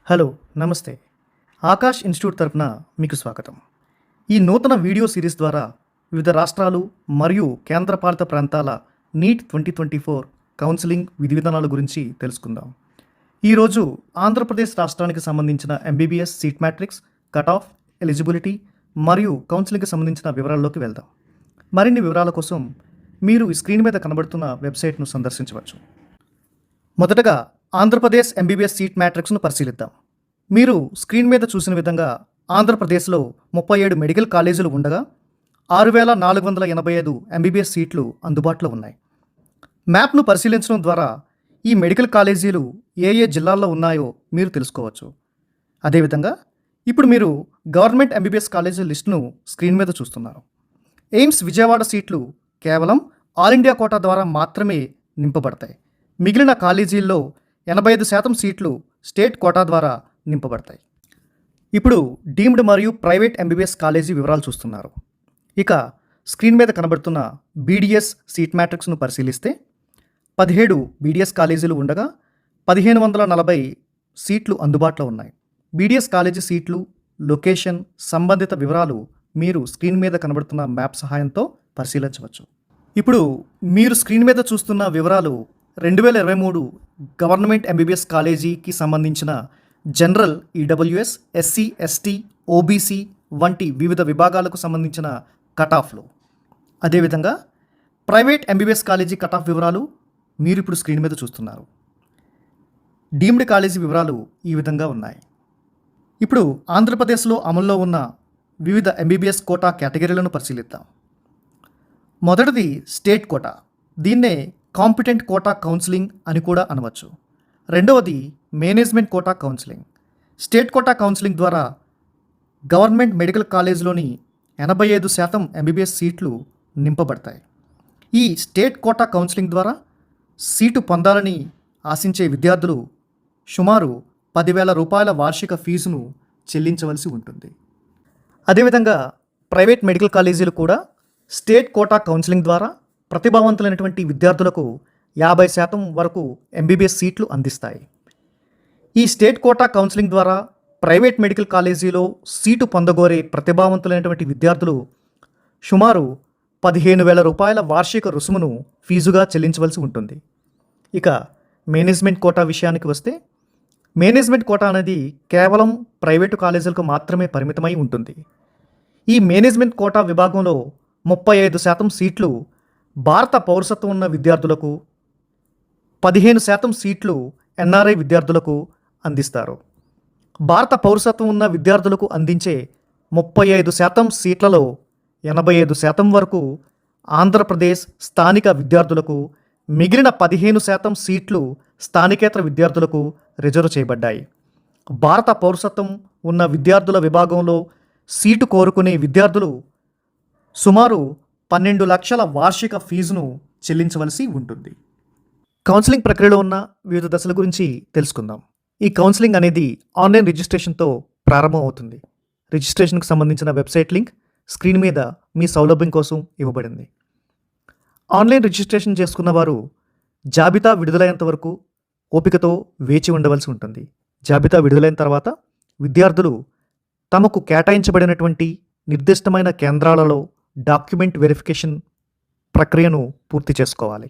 Hello, నమస్తే. Akash institute తరపున మీకు స్వాగతం. ఈ నూతన వీడియో సిరీస్ ద్వారా వివిధ రాష్ట్రాలు మరియు కేంద్రపాలిత ప్రాంతాల నీట్ 2024 కౌన్సిలింగ్ విధి విధానాల గురించి తెలుసుకుందాం. ఈరోజు ఆంధ్రప్రదేశ్ రాష్ట్రానికి సంబంధించిన MBBS seat matrix, cut off, eligibility మరియు కౌన్సిలింగ్కి సంబంధించిన వివరాల్లోకి వెళ్దాం. మరిన్ని వివరాల కోసం మీరు ఈ స్క్రీన్ మీద కనబడుతున్న వెబ్సైట్ను సందర్శించవచ్చు. మొదటగా ఆంధ్రప్రదేశ్ ఎంబీబీఎస్ సీట్ మ్యాట్రిక్స్ను పరిశీలిద్దాం. మీరు స్క్రీన్ మీద చూసిన విధంగా ఆంధ్రప్రదేశ్లో 37 మెడికల్ కాలేజీలు ఉండగా 6,485 ఎంబీబీఎస్ సీట్లు అందుబాటులో ఉన్నాయి. మ్యాప్ను పరిశీలించడం ద్వారా ఈ మెడికల్ కాలేజీలు ఏ ఏ జిల్లాల్లో ఉన్నాయో మీరు తెలుసుకోవచ్చు. అదేవిధంగా ఇప్పుడు మీరు గవర్నమెంట్ ఎంబీబీఎస్ కాలేజీ లిస్టును స్క్రీన్ మీద చూస్తున్నారు. ఎయిమ్స్ విజయవాడ సీట్లు కేవలం ఆల్ ఇండియా కోటా ద్వారా మాత్రమే నింపబడతాయి. మిగిలిన కాలేజీల్లో 85% సీట్లు స్టేట్ కోటా ద్వారా నింపబడతాయి. ఇప్పుడు డీమ్డ్ మరియు ప్రైవేట్ ఎంబీబీఎస్ కాలేజీ వివరాలు చూస్తున్నారు. ఇక స్క్రీన్ మీద కనబడుతున్న బీడీఎస్ సీట్ మ్యాట్రిక్స్ను పరిశీలిస్తే 17 బీడీఎస్ కాలేజీలు ఉండగా 1540 సీట్లు అందుబాటులో ఉన్నాయి. బీడీఎస్ కాలేజీ సీట్లు, లొకేషన్, సంబంధిత వివరాలు మీరు స్క్రీన్ మీద కనబడుతున్న మ్యాప్ సహాయంతో పరిశీలించవచ్చు. ఇప్పుడు మీరు స్క్రీన్ మీద చూస్తున్న వివరాలు 2023 గవర్నమెంట్ ఎంబీబీఎస్ కాలేజీకి సంబంధించిన general, EWS, SC, ST, OBC వంటి వివిధ విభాగాలకు సంబంధించిన కట్ ఆఫ్లు. అదేవిధంగా private MBBS college cut off వివరాలు మీరు ఇప్పుడు స్క్రీన్ మీద చూస్తున్నారు. డీమ్డ్ కాలేజీ వివరాలు ఈ విధంగా ఉన్నాయి. ఇప్పుడు ఆంధ్రప్రదేశ్లో అమల్లో ఉన్న వివిధ ఎంబీబీఎస్ కోటా కేటగిరీలను పరిశీలిద్దాం. మొదటిది స్టేట్ కోటా. దీన్నే కాంపిటెంట్ కోటా కౌన్సిలింగ్ అని కూడా అనవచ్చు. రెండవది management quota counselling. State quota counselling ద్వారా గవర్నమెంట్ మెడికల్ కాలేజ్లోని 85% ఎంబీబీఎస్ సీట్లు నింపబడతాయి. ఈ స్టేట్ కోటా కౌన్సిలింగ్ ద్వారా సీటు పొందాలని ఆశించే విద్యార్థులు సుమారు 10,000 రూపాయల వార్షిక ఫీజును చెల్లించవలసి ఉంటుంది. అదేవిధంగా ప్రైవేట్ మెడికల్ కాలేజీలు కూడా స్టేట్ కోటా కౌన్సిలింగ్ ద్వారా ప్రతిభావంతులైనటువంటి విద్యార్థులకు 50% వరకు ఎంబీబీఎస్ సీట్లు అందిస్తాయి. ఈ స్టేట్ కోటా కౌన్సిలింగ్ ద్వారా ప్రైవేట్ మెడికల్ కాలేజీలో సీటు పొందగోరే ప్రతిభావంతులైనటువంటి విద్యార్థులు సుమారు 15,000 రూపాయల వార్షిక రుసుమును ఫీజుగా చెల్లించవలసి ఉంటుంది. ఇక మేనేజ్మెంట్ కోటా విషయానికి వస్తే, మేనేజ్మెంట్ కోటా అనేది కేవలం ప్రైవేటు కాలేజీలకు మాత్రమే పరిమితమై ఉంటుంది. ఈ మేనేజ్మెంట్ కోటా విభాగంలో 35% సీట్లు భారత పౌరసత్వం ఉన్న విద్యార్థులకు, 15% సీట్లు ఎన్ఆర్ఐ విద్యార్థులకు అందిస్తారు. భారత పౌరసత్వం ఉన్న విద్యార్థులకు అందించే 35% సీట్లలో 85% వరకు ఆంధ్రప్రదేశ్ స్థానిక విద్యార్థులకు, మిగిలిన 15% సీట్లు స్థానికేతర విద్యార్థులకు రిజర్వ్ చేయబడ్డాయి. భారత పౌరసత్వం ఉన్న విద్యార్థుల విభాగంలో సీటు కోరుకునే విద్యార్థులు సుమారు 12 లక్షల వార్షిక ఫీజును చెల్లించవలసి ఉంటుంది. కౌన్సిలింగ్ ప్రక్రియలో ఉన్న వివిధ దశల గురించి తెలుసుకుందాం. ఈ కౌన్సిలింగ్ అనేది ఆన్లైన్ రిజిస్ట్రేషన్తో ప్రారంభం అవుతుంది. రిజిస్ట్రేషన్కి సంబంధించిన వెబ్సైట్ లింక్ స్క్రీన్ మీద మీ సౌలభ్యం కోసం ఇవ్వబడింది. ఆన్లైన్ రిజిస్ట్రేషన్ చేసుకున్న వారు జాబితా విడుదలైనంత వరకు ఓపికతో వేచి ఉండవలసి ఉంటుంది. జాబితా విడుదలైన తర్వాత విద్యార్థులు తమకు కేటాయించబడినటువంటి నిర్దిష్టమైన కేంద్రాలలో డాక్యుమెంట్ వెరిఫికేషన్ ప్రక్రియను పూర్తి చేసుకోవాలి.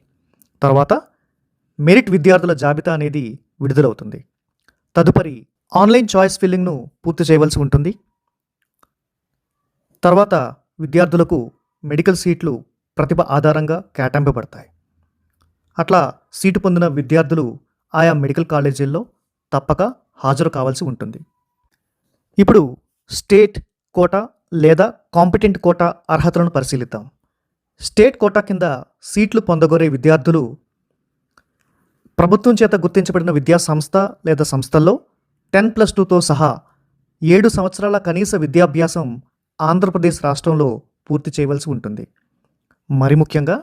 తర్వాత మెరిట్ విద్యార్థుల జాబితా అనేది విడుదలవుతుంది. తదుపరి ఆన్లైన్ చాయిస్ ఫిల్లింగ్ను పూర్తి చేయవలసి ఉంటుంది. తర్వాత విద్యార్థులకు మెడికల్ సీట్లు ప్రతిభ ఆధారంగా కేటాయింపబడతాయి. అట్లా సీటు పొందిన విద్యార్థులు ఆయా మెడికల్ కాలేజీల్లో తప్పక హాజరు కావాల్సి ఉంటుంది. ఇప్పుడు స్టేట్ కోటా లేదా కాంపిటెంట్ కోటా అర్హతలను పరిశీలిద్దాం. స్టేట్ కోటా కింద సీట్లు పొందగోరే విద్యార్థులు ప్రభుత్వం చేత గుర్తించబడిన విద్యా సంస్థ లేదా సంస్థల్లో 10+2తో సహా 7 సంవత్సరాల కనీస విద్యాభ్యాసం ఆంధ్రప్రదేశ్ రాష్ట్రంలో పూర్తి చేయవలసి ఉంటుంది. మరి ముఖ్యంగా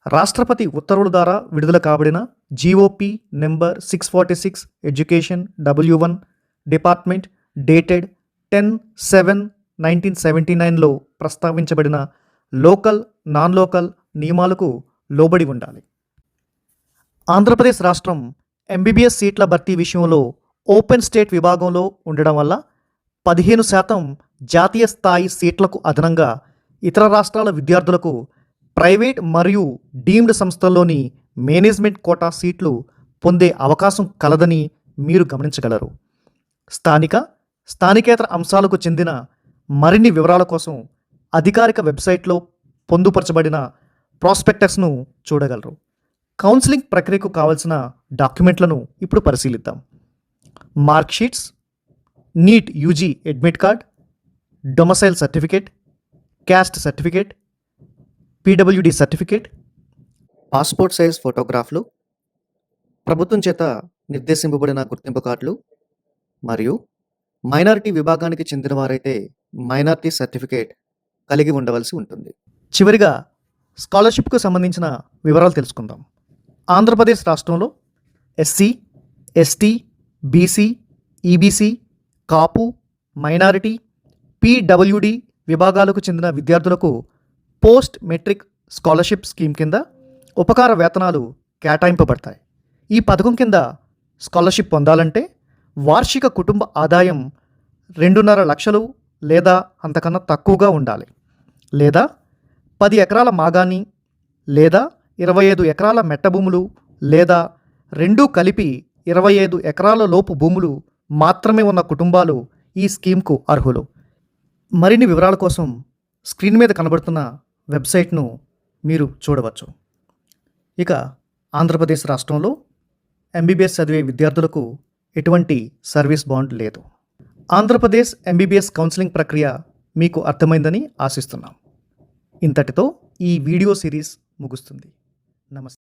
రాష్ట్రపతి ఉత్తర్వుల ద్వారా విడుదల కాబడిన GOP number 646 education W1 department dated 10/7/1979లో ప్రస్తావించబడిన లోకల్, నాన్ లోకల్ నియమాలకు లోబడి ఉండాలి. ఆంధ్రప్రదేశ్ రాష్ట్రం ఎంబీబీఎస్ సీట్ల భర్తీ విషయంలో ఓపెన్ స్టేట్ విభాగంలో ఉండడం వల్ల 15% జాతీయ స్థాయి సీట్లకు అదనంగా ఇతర రాష్ట్రాల విద్యార్థులకు ప్రైవేట్ మరియు డీమ్డ్ సంస్థల్లోని మేనేజ్మెంట్ కోటా సీట్లు పొందే అవకాశం కలదని మీరు గమనించగలరు. స్థానికేతర అంశాలకు చెందిన మరిన్ని వివరాల కోసం అధికారిక వెబ్సైట్లో పొందుపరచబడిన ప్రాస్పెక్టస్ను చూడగలరు. కౌన్సిలింగ్ ప్రక్రియకు కావలసిన డాక్యుమెంట్లను ఇప్పుడు పరిశీలిద్దాం. Mark sheets, NEET UG admit card, domicile certificate, caste certificate, PWD certificate, passport size ఫోటోగ్రాఫ్లు, ప్రభుత్వం చేత నిర్దేశింపబడిన గుర్తింపు కార్డులు మరియు మైనారిటీ విభాగానికి చెందిన వారైతే మైనారిటీ సర్టిఫికేట్ కలిగి ఉండవలసి ఉంటుంది. చివరిగా స్కాలర్షిప్కు సంబంధించిన వివరాలు తెలుసుకుందాం. ఆంధ్రప్రదేశ్ రాష్ట్రంలో ఎస్సీ, ఎస్టీ, బీసీ, ఈబీసీ, కాపు, మైనారిటీ, పీడబ్ల్యూడి విభాగాలకు చెందిన విద్యార్థులకు పోస్ట్ మెట్రిక్ స్కాలర్షిప్ స్కీమ్ కింద ఉపకార వేతనాలు కేటాయింపబడతాయి. ఈ పథకం కింద స్కాలర్షిప్ పొందాలంటే వార్షిక కుటుంబ ఆదాయం 2.5 లక్షలు లేదా అంతకన్నా తక్కువగా ఉండాలి, లేదా 10 ఎకరాల మాగాణి లేదా 25 ఎకరాల మెట్ట భూములు లేదా రెండూ కలిపి 25 ఎకరాల లోపు భూములు మాత్రమే ఉన్న కుటుంబాలు ఈ స్కీమ్కు అర్హులు. మరిన్ని వివరాల కోసం స్క్రీన్ మీద కనబడుతున్న వెబ్సైట్ను మీరు చూడవచ్చు. ఇక ఆంధ్రప్రదేశ్ రాష్ట్రంలో ఎంబీబీఎస్ చదివే విద్యార్థులకు ఎటువంటి సర్వీస్ బాండ్ లేదు. ఆంధ్రప్రదేశ్ ఎంబీబీఎస్ కౌన్సిలింగ్ ప్రక్రియ మీకు అర్థమైందని ఆశిస్తున్నాం. ఇంతటితో ఈ వీడియో సిరీస్ ముగుస్తుంది. నమస్తే.